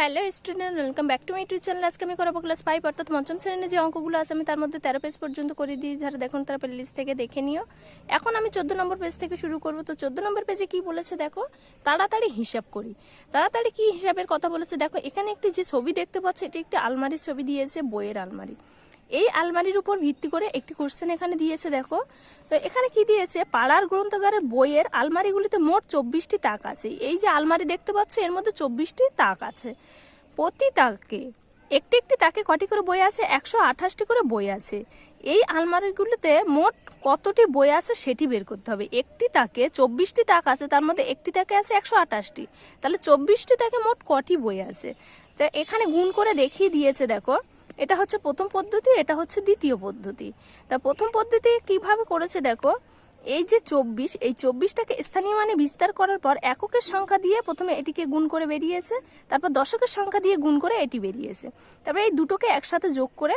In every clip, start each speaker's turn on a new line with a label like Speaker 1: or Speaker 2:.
Speaker 1: Hello student, welcome back to my YouTube channel. আজকে আমি করাবো ক্লাস 5 অর্থাৎ পঞ্চম শ্রেণীর যে অঙ্কগুলো আছে আমি তার মধ্যে 13 পেজ পর্যন্ত করে দিই। যারা দেখুন তারা প্লেলিস্ট থেকে দেখে নিও। এখন আমি 14 নম্বর পেজ থেকে শুরু করব। তো 14 নম্বর পেজে কি বলেছে দেখো, তাড়াতাড়ি হিসাব করি। তাড়াতাড়ি কি হিসাবের কথা বলেছে দেখো, এখানে একটি যে ছবি দেখতে পাচ্ছ এটি একটি আলমারির ছবি দিয়েছে, বইয়ের আলমারি। এই আলমারির উপর ভিত্তি করে একটি কোশ্চেন এখানে দিয়েছে দেখো। তো এখানে কি দিয়েছে, পাড়ার গ্রন্থাগারের বইয়ের আলমারিগুলিতে মোট 24টি তাক আছে। এই যে আলমারি দেখতে পাচ্ছ এর মধ্যে 24টি তাক আছে। প্রতি তাকে একটি একটি তাকে কটি করে বই আছে, 128টি করে বই আছে। এই আলমারিগুলিতে মোট কতটি বই আছে সেটি বের করতে হবে। একটি তাকে 24টি তাক আছে, তার মধ্যে একটি তাকে আছে 128টি, তাহলে 24টি তাকে মোট কটি বই আছে। তা এখানে গুণ করে দেখিয়ে দিয়েছে দেখো। এটা হচ্ছে প্রথম পদ্ধতি, এটা হচ্ছে দ্বিতীয় পদ্ধতি। তা প্রথম পদ্ধতি কিভাবে করেছে দেখো, এই যে 24, এই 24টাকে স্থানীয় মানে বিস্তার করার পর এককের সংখ্যা দিয়ে প্রথমে এটিকে গুণ করে বেরিয়েছে, তারপর দশকের সংখ্যা দিয়ে গুণ করে এটি বেরিয়েছে, তারপরে এই দুটোকে একসাথে যোগ করে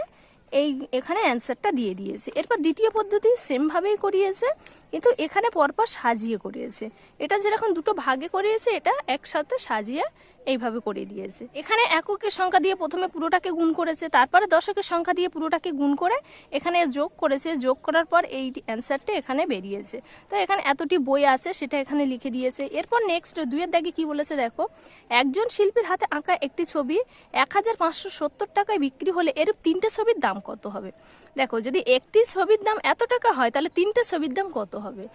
Speaker 1: এই এখানে অ্যান্সারটা দিয়ে দিয়েছে। এরপর দ্বিতীয় পদ্ধতি সেমভাবেই করিয়েছে, কিন্তু এখানে পরপর সাজিয়ে করিয়েছে। এটা যেরকম দুটো ভাগে করিয়েছে, এটা একসাথে সাজিয়ে এইভাবে করে দিয়েছে। এখানে এককের সংখ্যা দিয়ে প্রথমে পুরোটাকে গুণ করেছে, তারপরে দশকের সংখ্যা দিয়ে পুরোটাকে গুণ করে এখানে যোগ করেছে। যোগ করার পর এই অ্যান্সারটা এখানে বেরিয়েছে। তো এখানে এতটি বই আছে সেটা এখানে লিখে দিয়েছে। এরপর নেক্সট 2-এর দাগে কি বলেছে দেখো, একজন শিল্পীর হাতে আঁকা একটি ছবি 1570 টাকায় বিক্রি হলে এর 3টে ছবির দাম কত হবে। দেখো, যদি একটি ছবির দাম এত টাকা হয় তাহলে 3টে ছবির দাম কত হবে।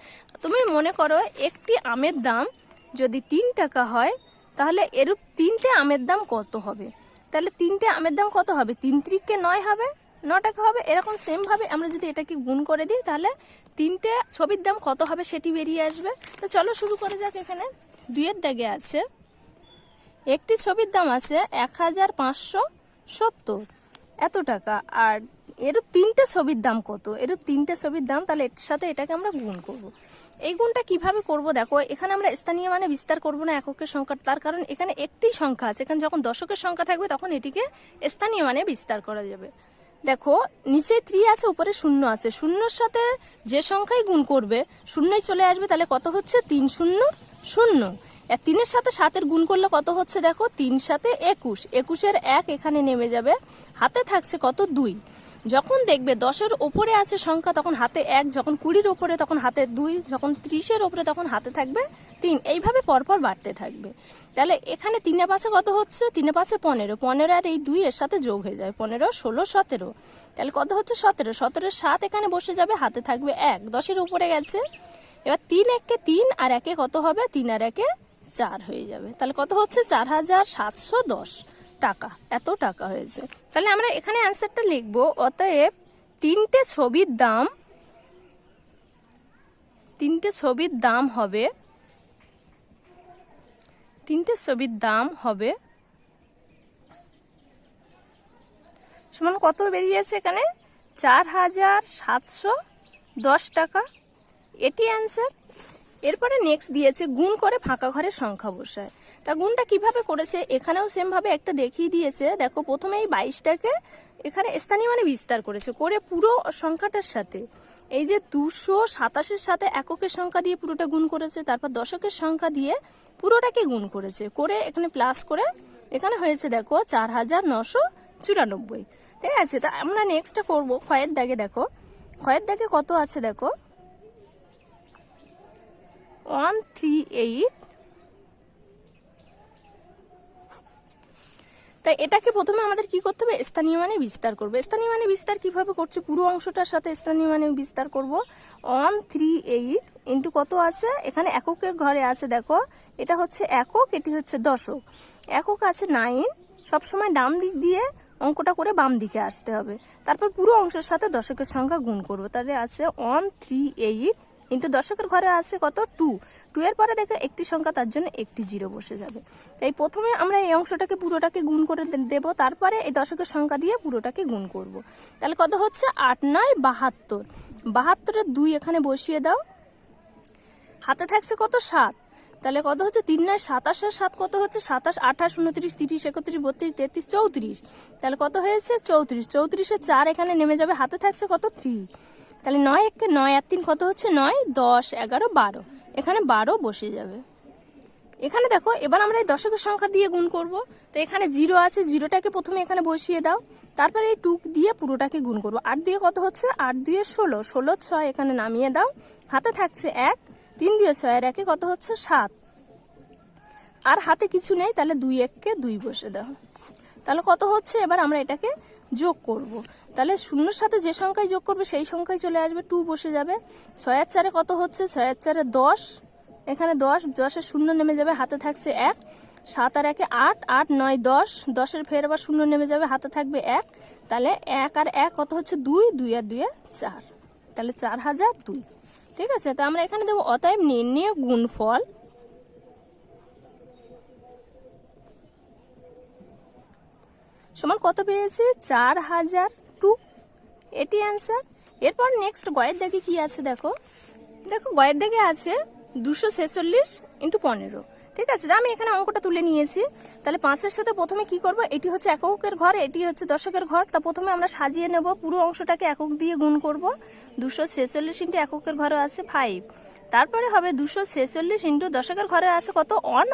Speaker 1: তুমি মনে করো একটি আমের দাম যদি 3 টাকা হয় তাহলে এরূপ 3টে আমের দাম কত হবে। তাহলে 3টে আমের দাম কত হবে, 3 × 9 হবে, 9 টাকা হবে। এরকম সেমভাবে আমরা যদি এটাকে গুণ করে দিই তাহলে 3টে ছবির দাম কত হবে সেটি বেরিয়ে আসবে। তো চলো শুরু করে যাক। এখানে 2-এর দাগে আছে একটি ছবির দাম আছে 1570 এত টাকা, আর এরূপ 3টে ছবির দাম কত, এরূপ 3টে ছবির দাম, তাহলে এর সাথে এটাকে আমরা গুণ করব। এই গুণটা কিভাবে করব দেখো, এখানে আমরা স্থানীয় মানে বিস্তার করব না এককের সংখ্যা, তার কারণ এখানে একটি সংখ্যা আছে। এখানে যখন দশকের সংখ্যা থাকবে তখন এটিকে স্থানীয় মানে বিস্তার করা যাবে। দেখো নিচে 3 আছে, উপরে 0 আছে, শূন্যর সাথে যে সংখ্যাই গুণ করবে শূন্যই চলে আসবে। তাহলে কত হচ্ছে, 3 0 0। 3-এর সাথে 7-এর গুণ করলে কত হচ্ছে দেখো, 3 7 21, 21-এর 1 এখানে নেমে যাবে, হাতে থাকছে কত 2। যখন দেখবে 10-এর ওপরে আছে সংখ্যা তখন হাতে 1, যখন 20-এর ওপরে তখন হাতে 2, যখন 30-এর ওপরে তখন হাতে থাকবে 3, এইভাবে পরপর বাড়তে থাকবে। তাহলে এখানে 3 এ 5 কত হচ্ছে, 3 এ 5 15, 15 আর এই 2 এর সাথে যোগ হয়ে যায়, 15 16 17, তাহলে কত হচ্ছে 17, 17-এর 7 এখানে বসে যাবে, হাতে থাকবে 1, 10-এর উপরে গেছে। এবার 3 1 3 আর 1 কত হবে, 3 আর 1 4 হয়ে যাবে। তাহলে কত হচ্ছে, 4710 টাকা, এত টাকা হয়েছে। তাহলে আমরা এখানে অ্যান্সারটা লিখবো। অতএব 3টে ছবির দাম হবে 3টে ছবির দাম হবে সমান কত বেরিয়েছে এখানে, 4710 টাকা, এটি অ্যান্সার। এরপরে নেক্সট দিয়েছে গুণ করে ফাঁকা ঘরের সংখ্যা বসায়। তা গুণটা কিভাবে করেছে এখানেও সেমভাবে একটা দেখিয়ে দিয়েছে। দেখো প্রথমে এই 22টাকে এখানে স্থানীয় মানে বিস্তার করেছে, করে পুরো সংখ্যাটার সাথে এই যে 227-এর সাথে এককের সংখ্যা দিয়ে পুরোটা গুণ করেছে, তারপর দশকের সংখ্যা দিয়ে পুরোটাকে গুণ করেছে, করে এখানে প্লাস করে এখানে হয়েছে দেখো 4994। ঠিক আছে, তা আমরা নেক্সটটা করবো ক্ষয়ের দাগে। দেখো ক্ষয়ের দাগে কত আছে দেখো, 138। তাই এটাকে প্রথমে আমাদের কি করতে হবে, স্থানীয় মানে বিস্তার করবো। স্থানীয় মানে বিস্তার কিভাবে করছে, পুরো অংশটার সাথে স্থানীয় মানে বিস্তার করব। 138 ইন্টু কত আছে, এখানে এককের ঘরে আছে দেখো, এটা হচ্ছে একক, এটি হচ্ছে দশক। একক আছে 9, সবসময় ডান দিক দিয়ে অঙ্কটা করে বাম দিকে আসতে হবে, তারপর পুরো অংশের সাথে দশকের সংখ্যা গুণ করবো। তাহলে আছে 138 ইন্টু দশকের ঘরে আছে কত 2, 2 এর পরে দেখো একটি সংখ্যা, তার জন্য একটি 0 বসে যাবে। তাই প্রথমে আমরা এই অংশটাকে পুরোটাকে গুণ করে দেব, তারপরে এই দশকের সংখ্যা দিয়ে পুরোটাকে গুণ করব। তাহলে কত হচ্ছে 8 9 72, 72-এর 2 এখানে বসিয়ে দাও, হাতে থাকছে কত 7, তাহলে কত হচ্ছে 3 9 27 এর 7 কত হচ্ছে 27 28 29 30 31 32 33 34, তাহলে কত হয়েছে 34, 34-এর 4 এখানে নেমে যাবে, হাতে থাকছে কত 3, তাহলে 9 1 9 আর 3 কত হচ্ছে 9 10 11 12, এখানে 12 বসে যাবে। এখানে দেখো এবার আমরা এই দশকের সংখ্যা দিয়ে গুণ করব। তো এখানে 0 আছে, 0টাকে প্রথমে এখানে বসিয়ে দাও, তারপরে এই 2 দিয়ে পুরোটাকে গুণ করবো। 8 দিয়ে কত হচ্ছে, 8 দিয়ে 16, 16 6 এখানে নামিয়ে দাও, হাতে থাকছে 1, 3 দিয়ে 6 এর 1 কত হচ্ছে 7, আর হাতে কিছু নেই, তাহলে 2 1কে 2 বসে দাও, তাহলে কত হচ্ছে। এবার আমরা এটাকে যোগ করব, তাহলে শূন্যর সাথে যে সংখ্যায় যোগ করবে সেই সংখ্যায় চলে আসবে, 2 বসে যাবে। 6 আর 4 কত হচ্ছে, 6 আর 4 10, এখানে 10, 10-এর শূন্য নেমে যাবে, হাতে থাকছে 1, 7 আর 1 8, 8 9 10, 10-এর ফের আবার শূন্য নেমে যাবে, হাতে থাকবে 1, তাহলে 1 আর 1 কত হচ্ছে 2, 2 আর 2 4, তাহলে 4002। ঠিক আছে, তো আমরা এখানে দেবো অতএব নির্ণেয় গুণফল সমান কত পেয়েছি, 4002, এটি অ্যান্সার। এরপর নেক্সট গয়ের দাগে কি আছে দেখো, দেখো গয়ের দাগে আছে 246 × 15। ঠিক আছে, আমি এখানে অঙ্কটা তুলে নিয়েছি। তাহলে 5-এর সাথে প্রথমে কি করব, এটি হচ্ছে এককের ঘর, এটি হচ্ছে দশকের ঘর। তা প্রথমে আমরা সাজিয়ে নেব, পুরো অংশটাকে একক দিয়ে গুণ করব। 246 × এককের ঘরে আছে 5, তারপরে হবে 246 × দশকের ঘরে আছে কত,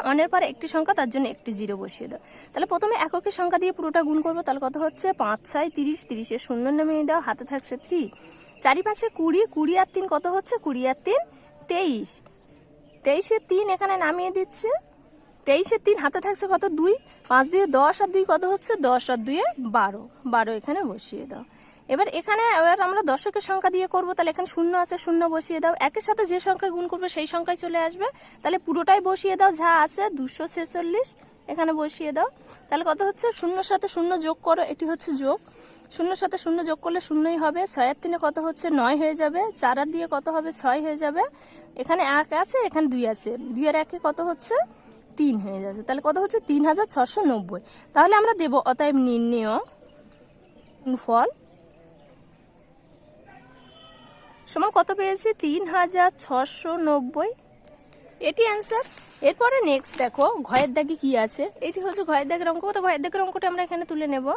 Speaker 1: অনের পরে একটি সংখ্যা, তার জন্য একটি 0 বসিয়ে দাও। তাহলে প্রথমে এককের সংখ্যা দিয়ে পুরোটা গুণ করব, তাহলে কত হচ্ছে 5 6 30, 30-এর শূন্য নামিয়ে দাও, হাতে থাকছে 3, 4 5 20, 20 আর 3 কত হচ্ছে, 20 আর 3 23, 23-এর 3 এখানে নামিয়ে দিচ্ছে, 23-এর 3 হাতে থাকছে কত 2, 5 2 10 আর 2 কত হচ্ছে 10 আর 2 12, 12 এখানে বসিয়ে দাও। এবার আমরা দশকের সংখ্যা দিয়ে করব, তাহলে এখানে শূন্য আছে, শূন্য বসিয়ে দাও। একের সাথে যে সংখ্যায় গুণ করবে সেই সংখ্যায় চলে আসবে, তাহলে পুরোটাই বসিয়ে দাও, যা আছে 246 এখানে বসিয়ে দাও। তাহলে কত হচ্ছে, শূন্যর সাথে শূন্য যোগ করো, এটি হচ্ছে যোগ, শূন্যর সাথে শূন্য যোগ করলে শূন্যই হবে। 6 আর 3 কত হচ্ছে 9 হয়ে যাবে, 4 আর 2 কত হবে 6 হয়ে যাবে, এখানে 1 আছে, এখানে 2 আছে, 2 আর 1 কত হচ্ছে 3 হয়ে যাচ্ছে, তাহলে কত হচ্ছে 3690। তাহলে আমরা দেব অতএব নির্ণেয় গুণফল সমান কত পেয়েছি, 3690, এটি অ্যান্সার। এরপরে নেক্সট দেখো ঘয়ের দাগে কি আছে, এটি হচ্ছে ঘয়ের দাগের অঙ্ক। তো ঘয়ের দাগের অঙ্কটা আমরা এখানে তুলে নেব।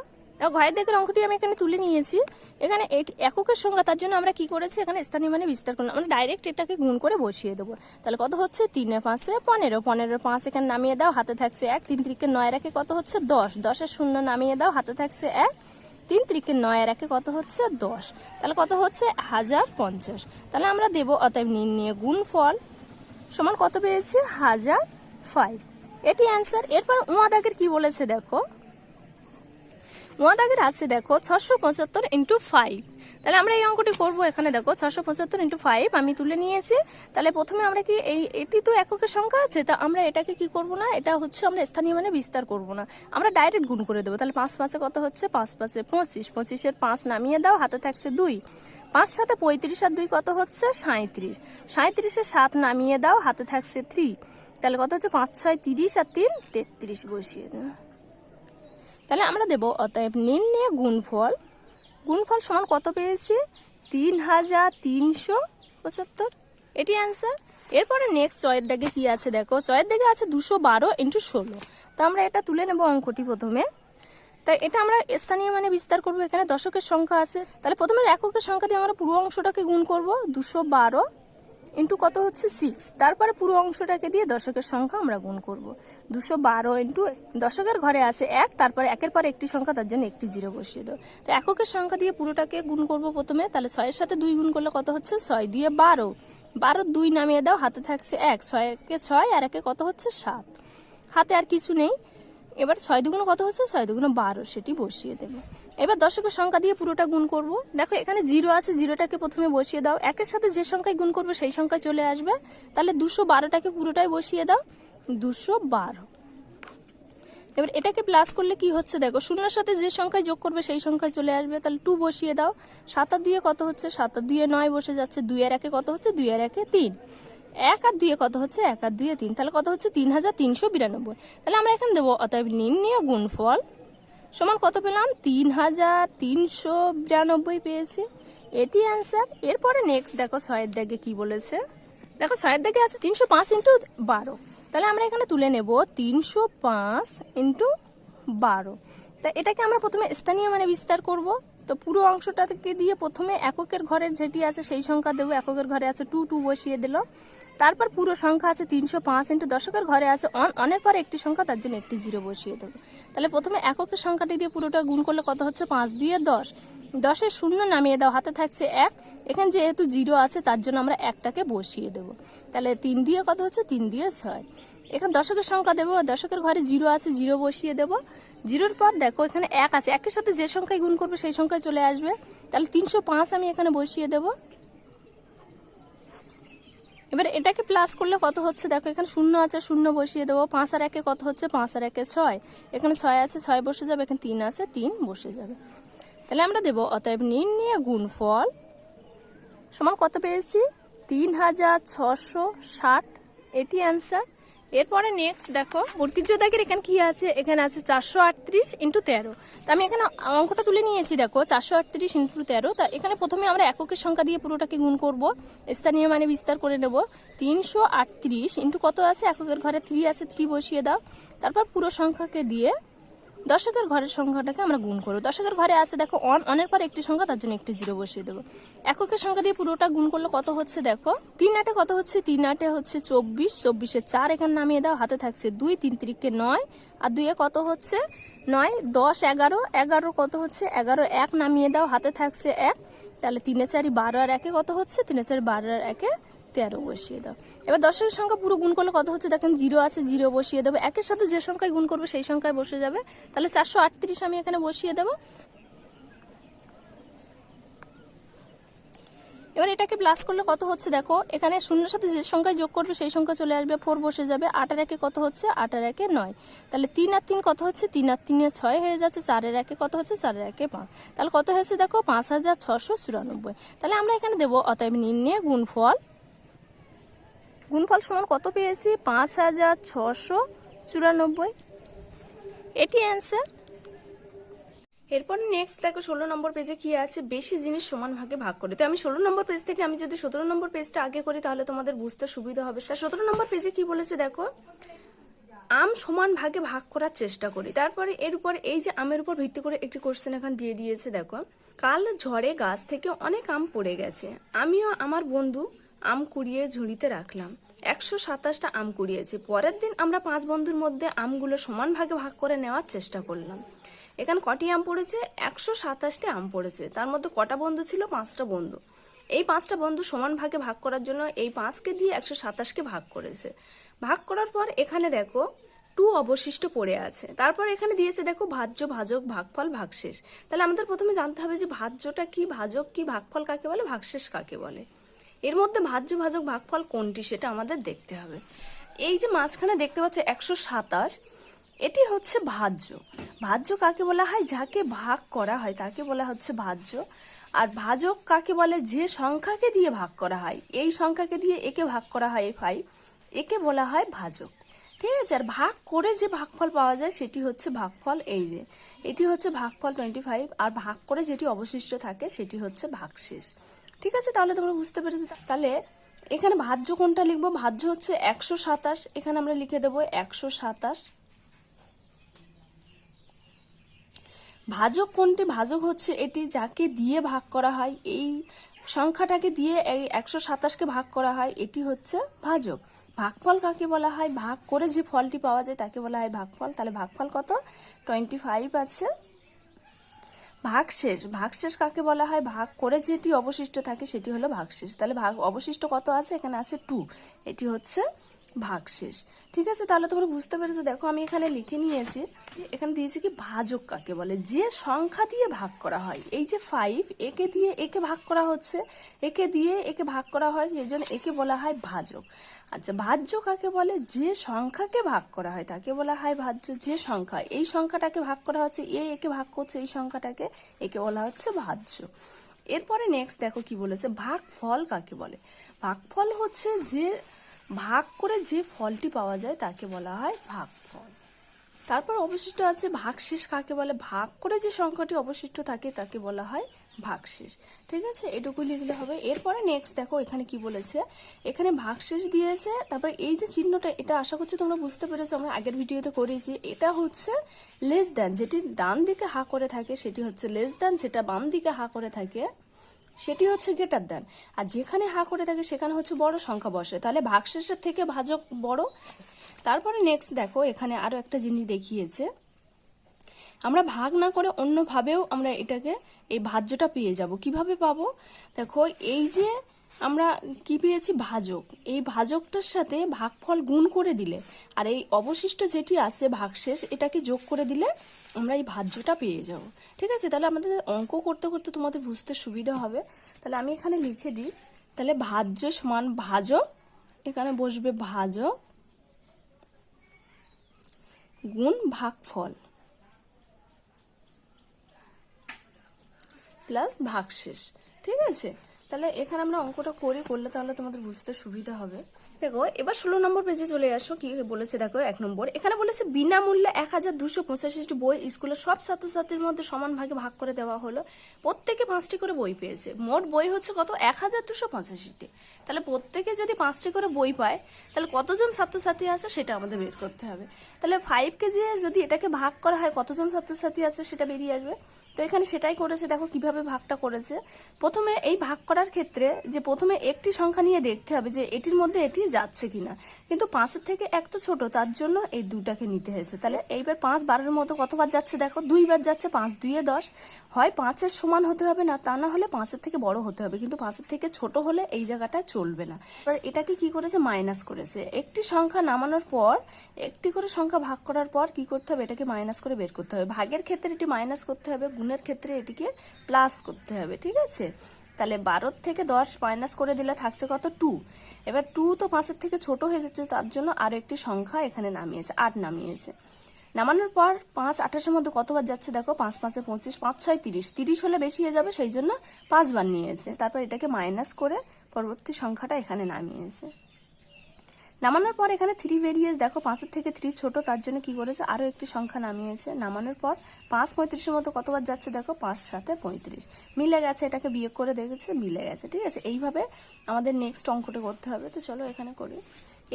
Speaker 1: ঘয়ের দাগের অঙ্কটি আমি এখানে তুলে নিয়েছি। এখানে এককের সংখ্যা, তার জন্য আমরা কি করেছি, এখানে স্থানীয় মানে বিস্তার করলাম, আমরা ডাইরেক্ট এটাকে গুণ করে বসিয়ে দেবো। তাহলে কত হচ্ছে 3 এ 5 15, 15-এর 5 এখানে নামিয়ে দাও, হাতে থাকছে 1, 3 3-কে 9 রাখে কত হচ্ছে 10, 10-এর শূন্য নামিয়ে দাও, হাতে থাকছে 1, 3 3-কে 9 রাখে কত হচ্ছে 10, তাহলে কত হচ্ছে 1050। তাহলে আমরা দেব অতএব নির্ণেয় গুণফল সমান কত পেয়েছি 1005, এটি অ্যান্সার। এরপর উয়া দাগের কি বলেছে দেখো, উয়া দাগের আছে দেখো 675 × 5। তাহলে আমরা এই অঙ্কটি করব। এখানে দেখো 675 × 5 আমি তুলে নিয়েছি। তাহলে প্রথমে আমরা কি এটি তো এককের সংখ্যা আছে, তা আমরা এটাকে কি করব না, এটা হচ্ছে আমরা স্থানীয় মানে বিস্তার করব না, আমরা ডাইরেক্ট গুণ করে দেবো। তাহলে 5 5-এ কত হচ্ছে 5 5 25, 25-এর 5 নামিয়ে দাও, হাতে থাকছে 2, 5 7 35 আর 2 কত হচ্ছে 37, 37-এর 7 নামিয়ে দাও, হাতে থাকছে 3, তাহলে কত হচ্ছে 5 6 30 আর 3 33 বসিয়ে দেব। তাহলে আমরা দেব অতএব নির্ণেয় গুণফল, গুণফল সমান কত পেয়েছি 3375, এটি অ্যান্সার। এরপরে নেক্সট চয়ের দাগে কি আছে দেখো, চয়ের দাগে আছে 212 × 16। তো আমরা এটা তুলে নেব অঙ্কটি প্রথমে। তাই এটা আমরা স্থানীয় মানে বিস্তার করব, এখানে দশকের সংখ্যা আছে, তাহলে প্রথমে এককের সংখ্যা দিয়ে আমরা পুরো অংশটাকে গুণ করব, 212 ইন্টু কত হচ্ছে 6, তারপরে পুরো অংশটাকে দিয়ে দশকের সংখ্যা আমরা গুণ করব, 212 ইন্টু দশকের ঘরে আছে 1, তারপরে একের পর একটি সংখ্যা, তার জন্য একটি 0 বসিয়ে দাও। তো এককের সংখ্যা দিয়ে পুরোটাকে গুণ করব প্রথমে, তাহলে 6-এর সাথে 2 গুণ করলে কত হচ্ছে 6 2 12, 12 2 নামিয়ে দাও, হাতে থাকছে 1, 6-এ 6 আর 1-এ কত হচ্ছে 7, হাতে আর কিছু নেই। এবার 6 2 কত হচ্ছে 6 2 12, সেটি বসিয়ে দেবো। এবার দশকের সংখ্যা দিয়ে পুরোটা গুণ করব। দেখো এখানে 0 আছে, 0টাকে প্রথমে বসিয়ে দাও, একের সাথে যে সংখ্যায় গুণ করবে সেই সংখ্যায় চলে আসবে। তাহলে 212টাকে পুরোটাই বসিয়ে দাও, 212। এবার এটাকে প্লাস করলে কি হচ্ছে দেখো, শূন্যের সাথে যে সংখ্যায় যোগ করবে সেই সংখ্যায় চলে আসবে, তাহলে 2 বসিয়ে দাও। 7 আর 2 কত হচ্ছে 7 আর 2 9 বসে যাচ্ছে, 2 আর 1 কত হচ্ছে 2 আর 1 3, 1 আর 2 কত হচ্ছে 1 আর 2 3, তাহলে কত হচ্ছে 3392। তাহলে আমরা এখানে দেবো অতএব নির্ণেয় গুণফল সমান কত পেলাম 3392 পেয়েছি, এটি অ্যান্সার। এরপরে নেক্সট দেখো 6-এর দাগে কি বলেছে, দেখো 6-এর দাগে আছে 305 × 12। তাহলে আমরা এখানে তুলে নেব 305 × 12। তা এটাকে আমরা প্রথমে স্থানীয় মানে বিস্তার করব, তো পুরো অংশটাকে দিয়ে প্রথমে এককের ঘরের যেটি আছে সেই সংখ্যা দেবো। এককের ঘরে আছে 2, 2 বসিয়ে দিল। তারপর পুরো সংখ্যা আছে 305 ইন্টু দশকের ঘরে আছে অনের পর একটি সংখ্যা, তার জন্য একটি 0 বসিয়ে দেবো। তাহলে প্রথমে এককের সংখ্যাটি দিয়ে পুরোটা গুণ করলে কত হচ্ছে, 5 দিয়ে 10, 10-এর শূন্য নামিয়ে দাও, হাতে থাকছে 1। এখানে যেহেতু 0 আছে তার জন্য আমরা একটাকে বসিয়ে দেবো। তাহলে 3 দিয়ে কত হচ্ছে, 3 দিয়ে 6। এখানে দশকের সংখ্যা দেবো, দশকের ঘরে 0 আছে, 0 বসিয়ে দেবো। 0-র পর দেখো এখানে 1 আছে, 1-এর সাথে যে সংখ্যায় গুণ করবে সেই সংখ্যায় চলে আসবে। তাহলে 305 আমি এখানে বসিয়ে দেবো। এবার এটাকে প্লাস করলে কত হচ্ছে, দেখো এখানে 0 আছে, 0 বসিয়ে দেবো। 5 আর 1-এ কত হচ্ছে, 5 আর 1-এ 6, এখানে 6 আছে, 6 বসে যাবে। এখানে 3 আছে, 3 বসে যাবে। তাহলে আমরা দেবো অতএব নির্ণয় গুণফল সমান কত পেয়েছি, 3660, এটি অ্যান্সার। এরপরে নেক্সট দেখো বর্গীয় দাগের এখানে কি আছে, এখানে আছে 438 ইন্টু 13। তা আমি এখানে অঙ্কটা তুলে নিয়েছি, দেখো 438 ইন্টু 13। তা এখানে প্রথমে আমরা এককের সংখ্যা দিয়ে পুরোটাকে গুণ করব, স্থানীয় মানে বিস্তার করে নেব। 338 ইন্টু কত আছে, এককের ঘরে 3 আছে, 3 বসিয়ে দাও। তারপর পুরো সংখ্যাকে দিয়ে দশকের ঘরের সংখ্যাটাকে আমরা গুণ করবো। দশকের ঘরে আছে দেখো অনের পর একটি সংখ্যা, তার জন্য একটি 0 বসিয়ে দেবো। এককের সংখ্যা দিয়ে পুরোটা গুণ করলে কত হচ্ছে, দেখো 3 8-এ কত হচ্ছে, 3 8-এ হচ্ছে 24, 24-এ 4 এখানে নামিয়ে দাও, হাতে থাকছে 2, 3 3-কে 9, আর 2-এ কত হচ্ছে 9, 10 11, 11 কত হচ্ছে 11, 1 নামিয়ে দাও, হাতে থাকছে 1। তাহলে 3 4 12 আর 1-এ কত হচ্ছে, 3 4 12 আর 1-এ 13 বসিয়ে দাও। এবার দশকের সংখ্যা পুরো গুণ করলে কত হচ্ছে, দেখেন 0 আছে, 0 বসিয়ে দেবো। একের সাথে যে সংখ্যায় গুণ করবে সেই সংখ্যায় বসে যাবে। তাহলে 438 আমি এখানে বসিয়ে দেবো। এবার এটাকে প্লাস করলে কত হচ্ছে, দেখো এখানে শূন্যের সাথে যে সংখ্যায় যোগ করবে সেই সংখ্যা চলে আসবে, 4 বসে যাবে। 8 আর 1-এ কত হচ্ছে, 8 আর 1-এ 9। তাহলে 3 আর 3 কত হচ্ছে, 3 আর 3-এ 6 হয়ে যাচ্ছে। 4 আর 1-এ কত হচ্ছে, 4 আর 1-এ 5। তাহলে কত হয়েছে দেখো 5694। তাহলে আমরা এখানে দেবো অতএব নির্ণয় গুণফল সমান কত পেয়েছি, 5694, এটি অ্যান্সার। এরপর নেক্সট দেখো 16 নম্বর পেজে কি আছে, বেশি জিনিস সমান ভাগে ভাগ করে। তো আমি 16 নম্বর পেজ থেকে আমি যদি 17 নম্বর পেজটা আগে করি তাহলে তোমাদের বুঝতে সুবিধা হবে। 17 নম্বর পেজে কি বলেছে দেখো, আম সমান ভাগে ভাগ করার চেষ্টা করি। তারপরে এর উপর এই যে আমের উপর ভিত্তি করে একটি কোশ্চেন এখানে দিয়ে দিয়েছে, দেখো কাল ঝড়ে গাছ থেকে অনেক আম পড়ে গেছে, আমিও আমার বন্ধু আম কুড়িয়ে ঝুড়িতে রাখলাম, 127টা আম কুড়িয়েছি। পরের দিন আমরা 5 বন্ধুর মধ্যে আমগুলো সমান ভাগে ভাগ করে নেওয়ার চেষ্টা করলাম। এখানে কটি আম পড়েছে, 127টা আম পড়েছে। তার মধ্যে কটা বন্ধু ছিল, 5টা বন্ধু। এই 5টা বন্ধু সমান ভাগে ভাগ করার জন্য এই 5কে দিয়ে 127কে ভাগ করেছে। ভাগ করার পর এখানে দেখো 2 অবশিষ্ট পড়ে আছে। তারপর এখানে দিয়েছে দেখো ভাজ্য, ভাজক, ভাগফল, ভাগশেষ। তাহলে আমাদের প্রথমে জানতে হবে যে ভাজ্যটা কি, ভাজক কি, ভাগফল কাকে বলে, ভাগশেষ কাকে বলে। এর মধ্যে ভাজ্য, ভাজক, ভাগফল কোনটি সেটা আমাদের দেখতে হবে। এই যে মাঝখানে দেখতে পাচ্ছ 127, এটি হচ্ছে ভাজ্য। ভাজ্য কাকে বলা হয়, যাকে ভাগ করা হয় তাকে বলা হচ্ছে ভাজ্য। আর ভাজক কাকে বলে, যে সংখ্যাকে দিয়ে ভাগ করা হয়। এই সংখ্যাকে দিয়ে একে ভাগ করা হয় 5, একে বলা হয় ভাজক। ঠিক আছে। আর ভাগ করে যে ভাগফল পাওয়া যায় সেটি হচ্ছে ভাগফল। এই যে এটি হচ্ছে ভাগফল 25, আর ভাগ করে যেটি অবশিষ্ট থাকে সেটি হচ্ছে ভাগশেষ। ঠিক আছে, তাহলে তোমরা বুঝতে পেরেছো। তাহলে এখানে ভাজ্য কোনটা লিখবো, ভাজ্য হচ্ছে 127, এখানে আমরা লিখে দেবো 127। ভাজক কোনটি, ভাজক হচ্ছে এটি যাকে দিয়ে ভাগ করা হয়, এই সংখ্যাটাকে দিয়ে এই 127কে ভাগ করা হয়, এটি হচ্ছে ভাজক। ভাগফল কাকে বলা হয়, ভাগ করে যে ফলটি পাওয়া যায় তাকে বলা হয় ভাগফল। তাহলে ভাগফল কত, 25 আছে। ভাগশেষ, ভাগশেষ কাকে বলা হয়, ভাগ করে যেটি অবশিষ্ট থাকে সেটি হলো ভাগশেষ। তাহলে অবশিষ্ট কত আছে, এখানে আছে 2, এটি হচ্ছে ভাগশেষ। ঠিক আছে, তাহলে তোমরা বুঝতে পেরেছো। দেখো আমি এখানে লিখে নিয়েছি, এখানে দিয়েছি কি ভাজক কাকে বলে, যে সংখ্যা দিয়ে ভাগ করা হয়। এই যে 5, একে দিয়ে একে ভাগ করা হচ্ছে, একে দিয়ে একে ভাগ করা হয়, এই জন্য একে বলা হয় ভাজক। আচ্ছা, ভাজ্য কাকে বলে, যে সংখ্যাকে ভাগ করা হয় তাকে বলা হয় ভাজ্য। যে সংখ্যা, এই সংখ্যাটাকে ভাগ করা হচ্ছে, একে ভাগ করছে এই সংখ্যাটাকে, একে বলা হচ্ছে ভাজ্য। এরপরে নেক্সট দেখো কি বলেছে, ভাগফল কাকে বলে। ভাগফল হচ্ছে যে ভাগ করে যে ফলটি পাওয়া যায় তাকে বলা হয় ভাগফল। তারপর অবশিষ্ট আছে ভাগশেষ কাকে বলে, ভাগ করে যে সংখ্যাটি অবশিষ্ট থাকে তাকে বলা হয় ভাগশেষ। ঠিক আছে, এটুকু লিখলে হবে। এরপরে নেক্সট দেখো এখানে কি বলেছে, এখানে ভাগশেষ দিয়েছে, তারপর এই যে চিহ্নটা, এটা আশা করছি তোমরা বুঝতে পেরেছো, আমরা আগের ভিডিওতে করেছি। এটা হচ্ছে লেস দ্যান, যেটি ডান দিকে হা করে থাকে সেটি হচ্ছে লেস দ্যান, যেটা বাম দিকে হা করে থাকে সেটি হচ্ছে গ্রেটার দ্যান, আর যেখানে হা করে থাকে সেখানে হচ্ছে বড় সংখ্যা বসে, তাহলে ভাগশেষের থেকে ভাজক বড়। তারপরে নেক্সট দেখো এখানে আরো একটা জিনিস দেখিয়েছে, আমরা ভাগ না করে অন্যভাবেও আমরা এটাকে এই ভাজ্যটা পেয়ে যাব। কিভাবে পাবো দেখো, এই যে আমরা কি পেয়েছি ভাজক, এই ভাজকটার সাথে ভাগফল গুণ করে দিলে আর এই অবশিষ্ট যেটি আছে ভাগশেষ এটাকে যোগ করে দিলে আমরা এই ভাজ্যটা পেয়ে যাব। ঠিক আছে, তাহলে আমাদের অঙ্ক করতে করতে তোমাদের বুঝতে সুবিধা হবে। তাহলে আমি এখানে লিখে দিই, তাহলে ভাজ্য সমান ভাজক, এখানে বসবে ভাজক গুণ ভাগফল প্লাস ভাগশেষ। ঠিক আছে, তাহলে এখানে আমরা অঙ্কটা করলে তাহলে তোমাদের বুঝতে সুবিধা হবে। দেখো এবার 16 নম্বর পেজে চলে আসো, কি বলেছে দেখো 1 নম্বর, এখানে বলেছে বিনামূল্যে 1285টি বই স্কুলের সব ছাত্রছাত্রীর মধ্যে সমান ভাগে ভাগ করে দেওয়া হলো। প্রত্যেকে 5টি করে বই পেয়েছে, মোট বই হচ্ছে কত 1285টি। তাহলে প্রত্যেকে যদি 5টি করে বই পায় তাহলে কতজন ছাত্রছাত্রী আছে সেটা আমাদের বের করতে হবে। তাহলে 5 কেজি যদি এটাকে ভাগ করা হয় কতজন ছাত্রছাত্রী আছে সেটা বেরিয়ে আসবে। তো এখানে সেটাই করেছে, দেখো কিভাবে ভাগটা করেছে। প্রথমে এই ভাগ করার ক্ষেত্রে যে প্রথমে একটি সংখ্যা নিয়ে দেখতে হবে যে এটির মধ্যে এটি যাচ্ছে কিনা, কিন্তু 5-এর থেকে 1 তো ছোট, তার জন্য এই দুটাকে নিতে হয়েছে। তাহলে এইবার 5 12-এর মতো কতবার যাচ্ছে দেখো, 2বার যাচ্ছে, 5 2 10, হয় 5-এর সমান হতে হবে, না তা না হলে 5-এর থেকে বড় হতে হবে, কিন্তু 5-এর থেকে ছোট হলে এই জায়গাটা চলবে না। এবার এটাকে কি করেছে মাইনাস করেছে, একটি সংখ্যা নামানোর পর একটি করে সংখ্যা ভাগ করার পর কি করতে হবে এটাকে মাইনাস করে বের করতে হবে। ভাগের ক্ষেত্রে এটি মাইনাস করতে হবে, গুণের ক্ষেত্রে এটিকে প্লাস করতে হবে। ঠিক আছে, তাহলে 12 থেকে 10 মাইনাস করে দিলে থাকছে কত 2। এবার 2 তো 5-এর থেকে ছোট হয়ে যাচ্ছে, তার জন্য আরো একটি সংখ্যা এখানে নামিয়েছে, 8 নামিয়েছে। নামানোর পর 5 28-এর মধ্যে কতবার যাচ্ছে দেখো, 5 5-এ 25, 5 6 30, 30 হলে বেশি হয়ে যাবে, সেই জন্য 5 বার নিয়েছে। তারপর এটাকে মাইনাস করে পরবর্তী সংখ্যাটা এখানে নামিয়েছে। নামানোর পর এখানে 3 বেরিয়ে দেখো 5-এর থেকে 3 ছোট, তার জন্য কি করেছে আরো একটি সংখ্যা নামিয়েছে। নামানোর পর 5 35-এর মতো কতবার যাচ্ছে দেখো, 5 7-এ 35, মিলে গেছে, এটাকে বিয়োগ করে দেখেছে মিলে গেছে। ঠিক আছে, এইভাবে আমাদের নেক্সট অঙ্কটা করতে হবে। তো চলো এখানে করি।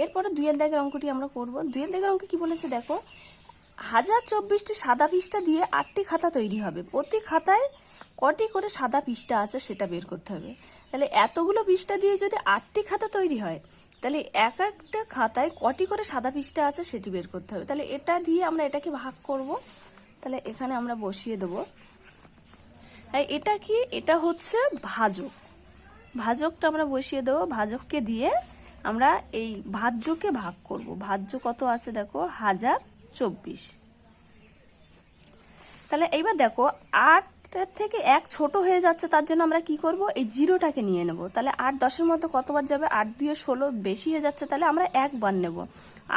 Speaker 1: এরপরে 2-এর দাগের অঙ্কটি আমরা করব। 2-এর দাগের অঙ্ক কি বলেছে দেখো, 1024টি সাদা পৃষ্ঠা দিয়ে 8টি খাতা তৈরি হবে, প্রতি খাতায় কটি করে সাদা পৃষ্ঠা আছে সেটা বের করতে হবে। তাহলে এতগুলো পৃষ্ঠা দিয়ে যদি 8টি খাতা তৈরি হয় তাহলে এক একটা খাতায় কটি করে সাদা পৃষ্ঠা আছে সেটি বের করতে হবে। তাহলে এটা দিয়ে আমরা এটাকে ভাগ করব। তাহলে এখানে আমরা বসিয়ে দেব, তাই এটা কি, এটা হচ্ছে ভাজক, ভাজকটা আমরা বসিয়ে দেবো। ভাজককে দিয়ে আমরা এই ভাজ্যকে ভাগ করব। ভাজ্য কত আছে দেখো 1024। তাহলে এইবার দেখো 8-এর থেকে 1 ছোট হয়ে যাচ্ছে, তার জন্য আমরা কি করব এই জিরোটাকে নিয়ে নেব। তাহলে 8 10-এর মধ্যে কতবার যাবে, 8 2 16, বেশি হয়ে যাচ্ছে, তাহলে আমরা 1 বার নেব,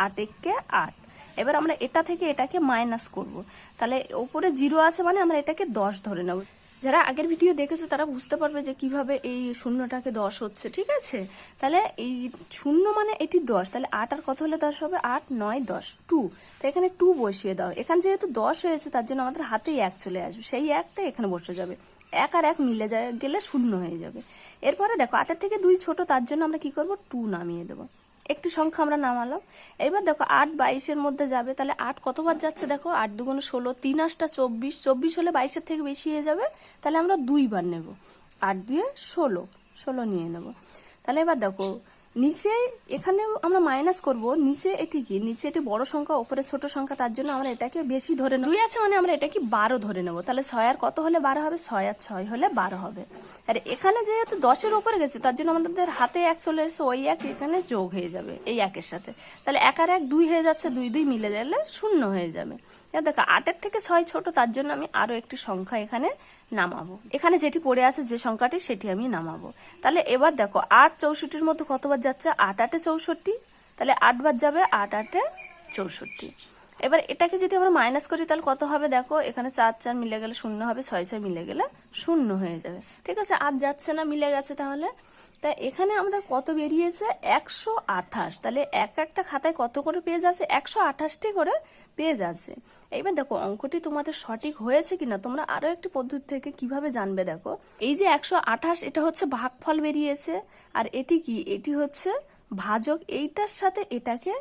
Speaker 1: 8 1 8। এবার আমরা এটা থেকে এটাকে মাইনাস করব, তাহলে উপরে 0 আছে মানে আমরা এটাকে 10 ধরে নেব। যারা আগের ভিডিও দেখেছো তারা বুঝতে পারবে যে কিভাবে এই শূন্যটাকে 10 হচ্ছে। ঠিক আছে, তাহলে এই শূন্য মানে এটি 10, তাহলে 8 আর কত হলে 10 হবে, 8 9 10 2। তো এখানে 2 বসিয়ে দাও, এখানে যেহেতু 10 হয়েছে তার জন্য আমাদের হাতেই 1 চলে আসবে, সেই 1টা এখানে বসে যাবে, 1 আর 1 মিলে গেলে 0 হয়ে যাবে। এরপরে দেখো 8-এর থেকে 2 ছোট, তার জন্য আমরা কি করব 2 নামিয়ে দেবো, একটু সংখ্যা আমরা নামালাম। এবার দেখো 8 22-এর মধ্যে যাবে, তাহলে 8 কতবার যাচ্ছে দেখো, 8 2 16, 3 8 24, 24 হলে 22-এর থেকে বেশি হয়ে যাবে, তাহলে আমরা 2 বার নেব, 8 2 16, 16 নিয়ে নেব। তাহলে এবার দেখো নিচে এখানে আমরা মাইনাস করব, নিচে এটি কি, নিচে এটি বড় সংখ্যা উপরে ছোট সংখ্যা, তার জন্য আমরা এটাকে বেশি ধরে নেব, 2 আছে মানে আমরা এটাকে 12 ধরে নেব। তাহলে 6 আর কত হলে 12 হবে, 6 আর 6 হলে 12 হবে। আর এখানে যেহেতু 10-এর উপরে গেছে তার জন্য আমাদের হাতে 1 চলে এসেছে, ওই 1 এখানে যোগ হয়ে যাবে এই 1-এর সাথে, তাহলে 1 আর 1 2 হয়ে যাচ্ছে, 2 2 মিলে গেলে 0 হয়ে যাবে। দেখো 8-এর থেকে 6 ছোট, তার জন্য আমি আরো একটি সংখ্যা এখানে নামাবো, এখানে যেটি পড়ে আছে যে সংখ্যাটি সেটি আমি নামাবো। তাহলে এবার দেখো 8 64-এর মধ্যে কতবার যাচ্ছে, 8 8 64, তাহলে 8 বার যাবে, 8 8 64। এবার এটাকে যদি আমরা মাইনাস করি তাহলে কত হবে দেখো, এখানে 4 4 মিলে গেলে 0 হবে, 6 6 মিলে গেলে 0 হয়ে যাবে। ঠিক আছে, আর যাচ্ছে না, মিলে গেছে। তাহলে তাই এখানে আমাদের কত বেরিয়েছে 128। তাহলে এক একটা খাতায় কত করে পেজ আছে 128টি করে পেজ আছে। এইবার দেখো অঙ্কটি তোমাদের সঠিক হয়েছে কিনা তোমরা আরো একটি পদ্ধতি থেকে কিভাবে জানবে, দেখো এই যে 128 এটা হচ্ছে ভাগফল বেরিয়েছে, আর এটি কি, এটি হচ্ছে ভাজক, এইটার সাথে এটাকে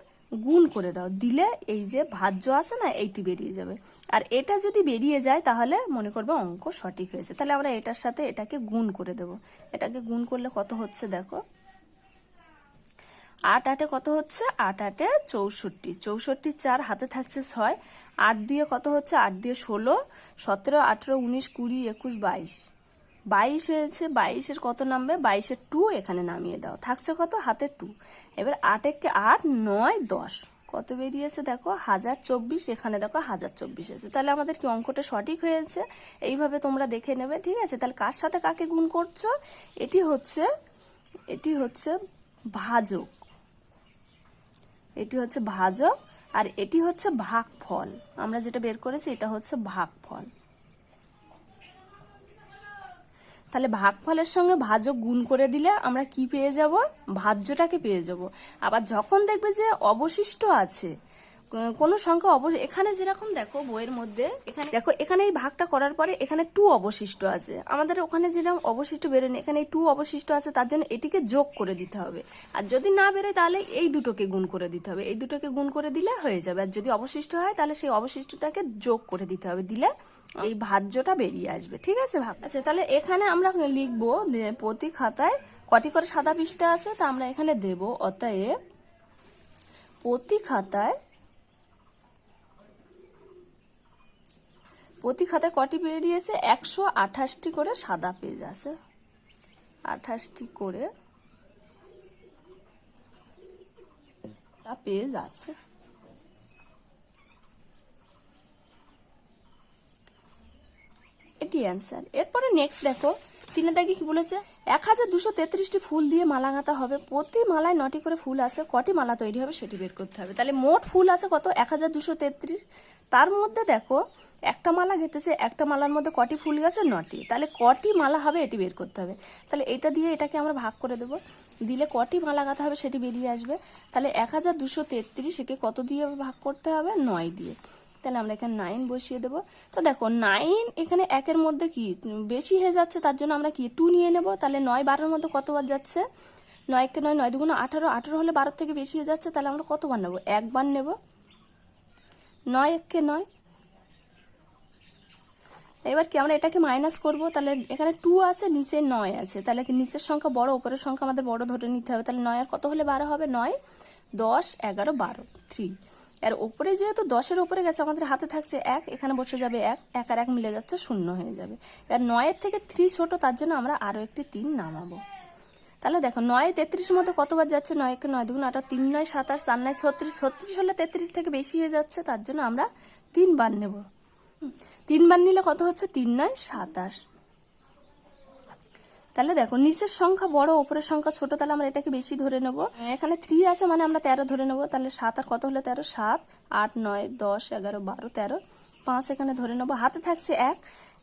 Speaker 1: গুণ করে দাও, দিলে এই যে ভাজ্য আছে না এইটি বেরিয়ে যাবে। আর এটা যদি বেরিয়ে যায় তাহলে মনে করবে অঙ্ক সঠিক হয়েছে। তাহলে আমরা এটার সাথে এটাকে গুণ করে দেব। এটাকে গুণ করলে কত হচ্ছে দেখো, 8 8 কত হচ্ছে, 8 8 64, 64 4 হাতে থাকছে 6, 8 দিয়ে কত হচ্ছে, 8 দিয়ে 16, 17 18 19 20 21 22, 22 হয়েছে। 22-এর কত নামবে, 22-এর 2 এখানে নামিয়ে দাও, থাকছে কত হাতে 2। এবার 8 একে 8 9 10 কত বেরিয়েছে দেখো 1024, এখানে দেখো 1024 এসেছে। তাহলে আমাদের কি অঙ্কটা সঠিক হয়েছে? এইভাবে তোমরা দেখে নেবে, ঠিক আছে। তাহলে কার সাথে কাকে গুণ করছো, এটি হচ্ছে ভাজক, এটি হচ্ছে ভাজক, আর এটি হচ্ছে ভাগফল। আমরা যেটা বের করেছি এটা হচ্ছে ভাগফল। তাহলে ভাগফলের সঙ্গে ভাজক গুণ করে দিলে আমরা কি পেয়ে যাব, ভাজ্যটাকে পেয়ে যাব। আবার যখন দেখবে যে অবশিষ্ট আছে কোনো সংখ্যা, এখানে যেরকম দেখো বইয়ের মধ্যে, এখানে দেখো এখানে এই ভাগটা করার পরে এখানে 2 অবশিষ্ট আছে, আমাদের ওখানে যেরকম অবশিষ্ট বেরোয়নি, এখানে এই 2 অবশিষ্ট আছে, তার জন্য এটিকে যোগ করে দিতে হবে। আর যদি না বেরোয় তাহলে এই দুটোকে গুণ করে দিতে হবে, এই দুটোকে গুণ করে দিলে হয়ে যাবে। আর যদি অবশিষ্ট হয় তাহলে সেই অবশিষ্টটাকে যোগ করে দিতে হবে, দিলে এই ভাজ্যটা বেরিয়ে আসবে, ঠিক আছে। ভাগ আচ্ছা, তাহলে এখানে আমরা লিখবো যে প্রতি খাতায় কটি করে সাদা পৃষ্ঠা আছে, তা আমরা এখানে দেব। অতএব প্রতি খাতায় কটি বেরিয়েছে, 128টি করে সাদা পেজ আছে, 28টি করে পেজ আছে। এটি অ্যান্সার। এরপরে নেক্সট দেখো 3 দাগে কি বলেছে, 1233টি ফুল দিয়ে মালা গাঁথা হবে, প্রতি মালায় 9টি করে ফুল আছে, কটি মালা তৈরি হবে সেটি বের করতে হবে। তাহলে মোট ফুল আছে কত, 1233, তার মধ্যে দেখো একটা মালা গেঁথেছে, একটা মালার মধ্যে কটি ফুল গেছে, 9টি, তাহলে কটি মালা হবে এটি বের করতে হবে। তাহলে এটা দিয়ে এটাকে আমরা ভাগ করে দেব, দিলে কটি মালা গাঁথা হবে সেটি বেরিয়ে আসবে। তাহলে 1233 একে কত দিয়ে ভাগ করতে হবে, 9 দিয়ে। তাহলে আমরা এখানে 9 বসিয়ে দেবো। তো দেখো 9 এখানে 1-এর মধ্যে কি বেশি হয়ে যাচ্ছে, তার জন্য আমরা কি 2 নিয়ে নেব। তাহলে 9 12-এর মধ্যে কতবার যাচ্ছে, 9 কে 9, 9 2 18, 18 হলে 12 থেকে বেশি হয়ে যাচ্ছে, তাহলে আমরা কতবার নেব, একবার নেব। 9 1 কে 9। এবার কি আমরা এটাকে মাইনাস করব, তাহলে এখানে 2 আছে, নিচে 9 আছে, তাহলে কি নিচের সংখ্যা বড়, উপরের সংখ্যা আমাদের বড় ধরে নিতে হবে। তাহলে 9 আর কত হলে 12 হবে, 9 10 11 12 3। আর উপরে যেহেতু 10-এর উপরে গেছে, আমাদের হাতে থাকছে 1, এখানে বসে যাবে 1, 1 আর 1 মিলে যাচ্ছে 0 হয়ে যাবে। এবার 9-এর থেকে 3 ছোট, তার জন্য আমরা আরো একটি 3 নামাবো। তাহলে দেখো 9 33-এর মধ্যে কতবার যাচ্ছে, 9 কে 9 2 18, 3 9 27, 4 9 36, 36 হলে 33 থেকে বেশি হয়ে যাচ্ছে, তার জন্য আমরা 3 বার নেব। 3 বার নিলে কত হচ্ছে, 3 9 27। তাহলে দেখো নিচের সংখ্যা বড়, উপরের সংখ্যা ছোট, তাহলে আমরা এটাকে বেশি ধরে নেব। এখানে 3 আছে মানে আমরা 13 ধরে নেব। তাহলে 7 আর কত হলে 13, 7 8 9 10 11 12 13, 5 এখানে ধরে নেব। হাতে থাকছে 1,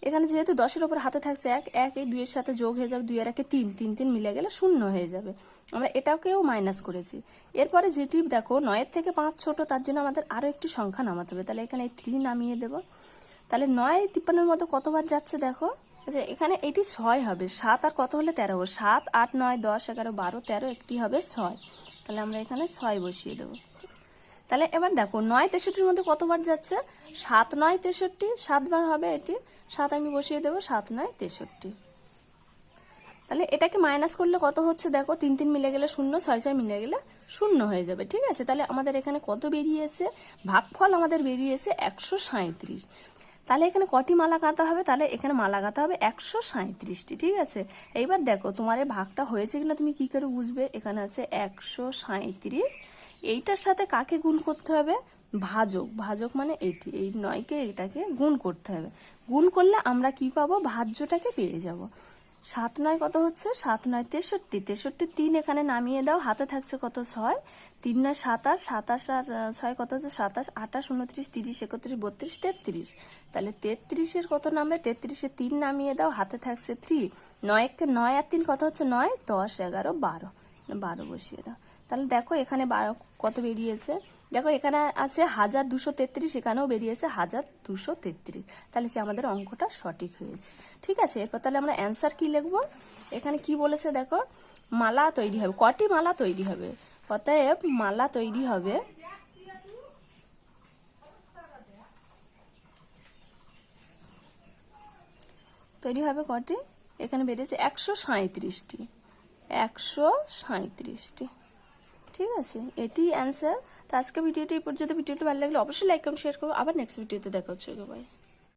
Speaker 1: এখানে যেহেতু 10-এর উপর হাতে থাকছে 1, 1 এই 2-এর সাথে যোগ হয়ে যাবে, 2 আর 1 3, 3 3 মিলে গেলে 0 হয়ে যাবে। আমরা এটাকেও মাইনাস করেছি। এরপরে যেটি দেখো 9-এর থেকে 5 ছোট, তার জন্য আমাদের আরো একটি সংখ্যা নামাতে হবে। তাহলে এখানে 3 নামিয়ে দেব। তাহলে 9 53-এর মধ্যে কতবার যাচ্ছে দেখো, আচ্ছা এখানে এটি 6 হবে, 7 আর কত হলে 13 হবে, 7 8 9 10 11 12 13, একটি হবে 6। তাহলে আমরা এখানে 6 বসিয়ে দেব। তাহলে এবার দেখো 9 63-এর মধ্যে কতবার যাচ্ছে, 7 9 63, 7 বার হবে এটি, 7 আমি বসিয়ে দেব, 7 9 63। তাহলে এটাকে মাইনাস করলে কত হচ্ছে দেখো, 3 3 মিলে গেলে 0, 6 6 মিলে গেলে 0 হয়ে যাবে, ঠিক আছে। তাহলে আমাদের এখানে কত বেরিয়েছে, ভাগফল আমাদের বেরিয়েছে 137। তাহলে এখানে কটি মালা গাঁথা হবে, তাহলে এখানে মালা গাঁথা হবে 137টি, ঠিক আছে। এইবার দেখো তোমার এই ভাগটা হয়েছে কিনা তুমি কি করে বুঝবে, এখানে আছে 137, এইটার সাথে কাকে গুণ করতে হবে, ভাজক, ভাজক মানে এটি, এই 9-কে এটাকে গুণ করতে হবে। গুণ করলে আমরা কি পাবো, ভাজ্যটাকে পেয়ে যাব। 7 9 কত হচ্ছে, 7 9 63, 63 3 এখানে নামিয়ে দাও, হাতে থাকছে কত 6, 3 9 27, 27 আর 6 কত হচ্ছে 27, 28 29 30 31 32 33। তাহলে 33-এর কত নামবে, 33-এ 3 নামিয়ে দাও, হাতে থাকছে 3, 9 কে 9 আর 3 কত হচ্ছে 9 10 11 12, 12 বসিয়ে দাও। তাহলে দেখো এখানে 12 কত বেরিয়েছে, দেখো এখানে আছে 1233, এখানেও বেরিয়েছে 1233, তাহলে কি আমাদের অঙ্কটা সঠিক হয়েছে। ঠিক আছে, এরপর তাহলে আমরা অ্যান্সার কি লিখব। এখানে কি বলেছে দেখো, মালা তৈরি হবে, কটি মালা তৈরি হবে, অতএব মালা তৈরি হবে কটি, এখানে বেরিয়েছে 137টি, 137টি। ঠিক আছে, এটি অ্যান্সার। তো আজকে ভিডিওটি এই পর্যন্ত। ভিডিওটি ভালো লাগলে অবশ্যই লাইক কমেন্ট শেয়ার করবো। আবার নেক্সট ভিডিওতে দেখা হচ্ছে। বাই।